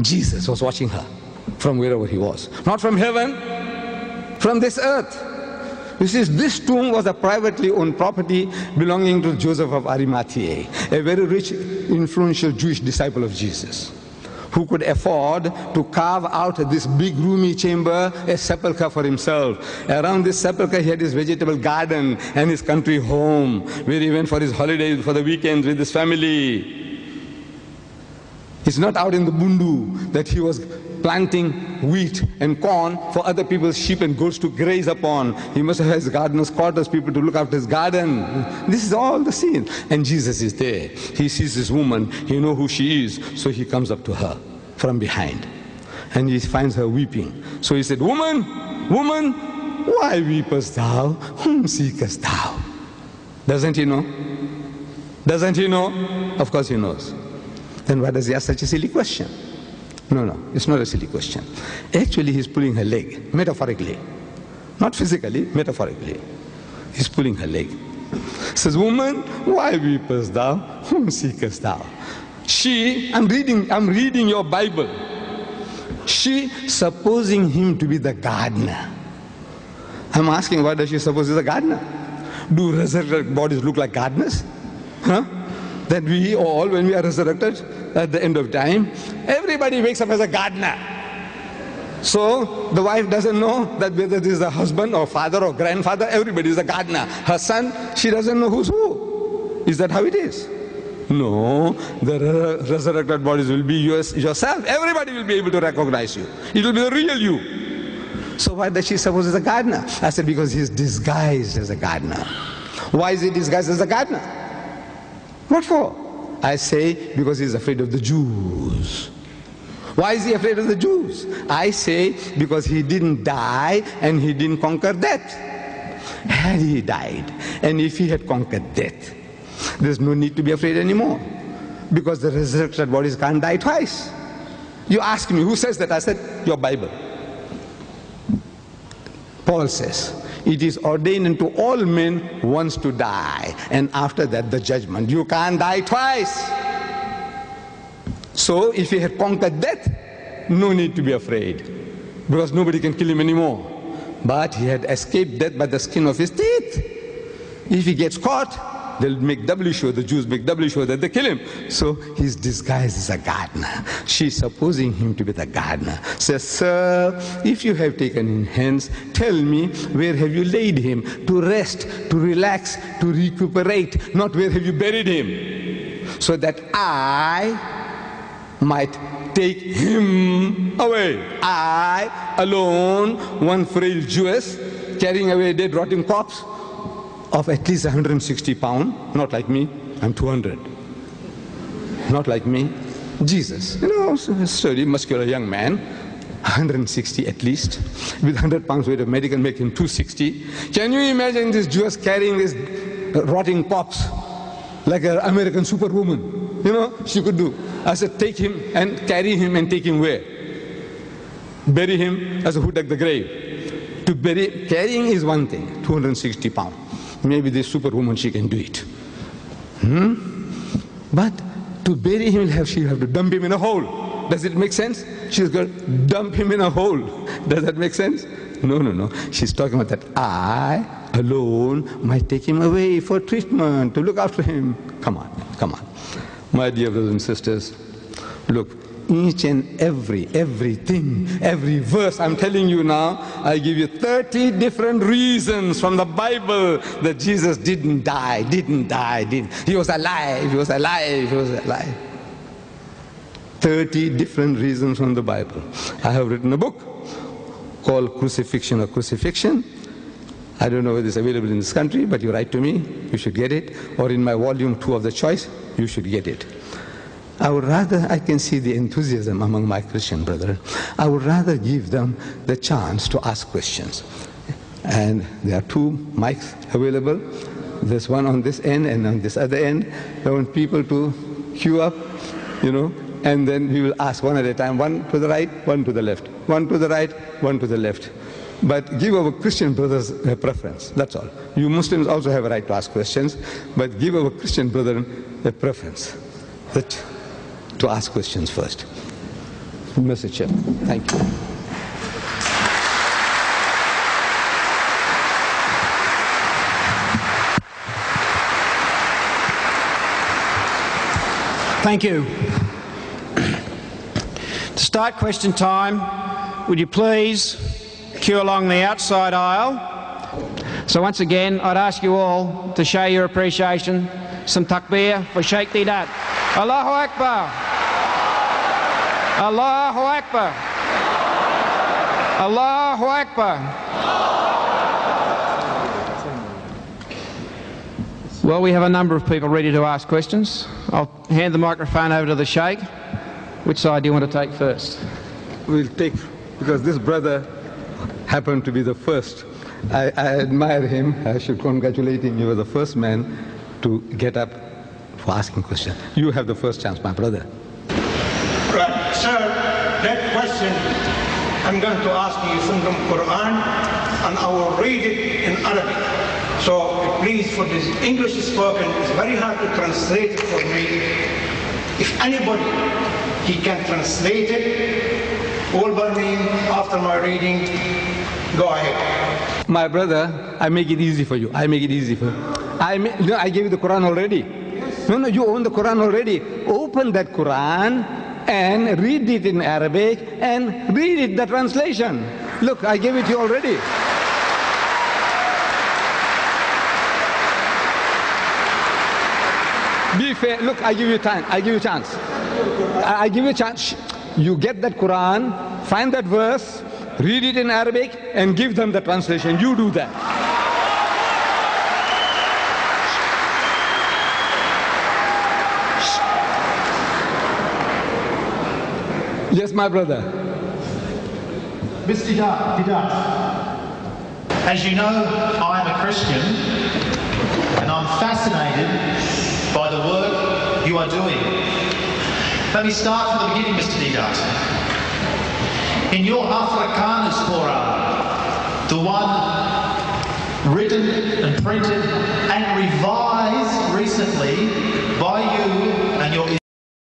Jesus was watching her from wherever he was. Not from heaven, from this earth. You see, this tomb was a privately owned property belonging to Joseph of Arimathea, a very rich, influential Jewish disciple of Jesus, who could afford to carve out this big roomy chamber, a sepulchre for himself. Around this sepulchre he had his vegetable garden and his country home, where he went for his holidays, for the weekends with his family. It's not out in the bundu that he was planting wheat and corn for other people's sheep and goats to graze upon. He must have his gardener's quarters, people to look after his garden. This is all the scene. And Jesus is there. He sees this woman. He knows who she is. So he comes up to her from behind. And he finds her weeping. So he said, "Woman, woman, why weepest thou? Whom seekest thou?" Doesn't he know? Doesn't he know? Of course he knows. Then why does he ask such a silly question? No, it's not a silly question. Actually, he's pulling her leg, metaphorically. Not physically, metaphorically. He's pulling her leg. Says, "Woman, why weepest thou? Whom seekest thou?" She, I'm reading your Bible. She, supposing him to be the gardener. I'm asking, why does she suppose he's a gardener? Do resurrected bodies look like gardeners? Huh? That we all, when we are resurrected at the end of time, everybody wakes up as a gardener. So the wife doesn't know that whether this is a husband or father or grandfather, everybody is a gardener. Her son, she doesn't know who's who. Is that how it is? No, the resurrected bodies will be yourself. Everybody will be able to recognize you. It will be the real you. So why does she suppose he's a gardener? I said, because he's disguised as a gardener. Why is he disguised as a gardener? What for? I say, because he's afraid of the Jews. Why is he afraid of the Jews? I say, because he didn't die and he didn't conquer death. Had he died, and if he had conquered death, there's no need to be afraid anymore. Because the resurrected bodies can't die twice. You ask me, who says that? I said, your Bible. Paul says, it is ordained unto all men once to die, and after that the judgment. You can't die twice. So if he had conquered death, no need to be afraid, because nobody can kill him anymore. But he had escaped death by the skin of his teeth. If he gets caught, they'll make doubly sure, the Jews make doubly sure that they kill him. So he's disguised as a gardener. She's supposing him to be the gardener. Says, "Sir, if you have taken him hence, tell me, where have you laid him? To rest, to relax, to recuperate, not where have you buried him? So that I might take him away. I alone, one frail Jewess, carrying away a dead rotting corpse of at least 160 pounds, not like me, I'm 200. Not like me. Jesus, a sturdy, muscular young man, 160 at least, with 100 pounds weight of medical, make him 260. Can you imagine this Jewess carrying this rotting corpse like an American superwoman? She could do. I said, take him and carry him and take him where? Bury him as a who dug the grave. To bury, carrying is one thing, 260 pounds. Maybe this superwoman, she can do it. But to bury him, she'll have to dump him in a hole. Does it make sense? She's going to dump him in a hole. Does that make sense? No. She's talking about that I alone might take him away for treatment, to look after him. Come on. My dear brothers and sisters, look, each and everything, every verse, I'm telling you now, I give you 30 different reasons from the Bible that Jesus didn't die. He was alive. 30 different reasons from the Bible. I have written a book called Crucifixion or Crucifixion. I don't know whether it's available in this country, but you write to me, you should get it. Or in my volume 2 of the choice, you should get it. I can see the enthusiasm among my Christian brethren. I would rather give them the chance to ask questions. And there are 2 mics available. There's one on this end and on this other end. I want people to queue up, and then we will ask one at a time, one to the right, one to the left, one to the right, one to the left. But give our Christian brothers a preference, that's all. You Muslims also have a right to ask questions, but give our Christian brethren a preference to ask questions first. message. Thank you. Thank you. To start question time, would you please queue along the outside aisle? So once again, I'd ask you all to show your appreciation. Some takbir for Sheikh Deedat. Allahu Akbar. Allahu Akbar. Allahu Akbar. Well, we have a number of people ready to ask questions. I'll hand the microphone over to the Sheikh. Which side do you want to take first? We'll take, because this brother happened to be the first. I admire him. I should congratulate him. You were the first man to get up for asking questions. You have the first chance, my brother. Right, sir, that question I'm going to ask you from the Quran, and I will read it in Arabic. So please, for this English spoken, it's very hard to translate it for me. If anybody, he can translate it, all by me, after my reading, go ahead. My brother, I make it easy for you. I make it easy for you. I gave you the Quran already. No, you own the Quran already. Open that Quran and read it in Arabic and read it, the translation. Look, I gave it to you already. Be fair. Look, I give you time. I give you a chance. I give you a chance. You get that Quran, find that verse, read it in Arabic, and give them the translation. You do that. Yes, my brother. Mr. Deedat, as you know, I am a Christian, and I'm fascinated by the work you are doing. Let me start from the beginning, Mr. Deedat. In your Afrikaans Quran, the one written and printed and revised recently by you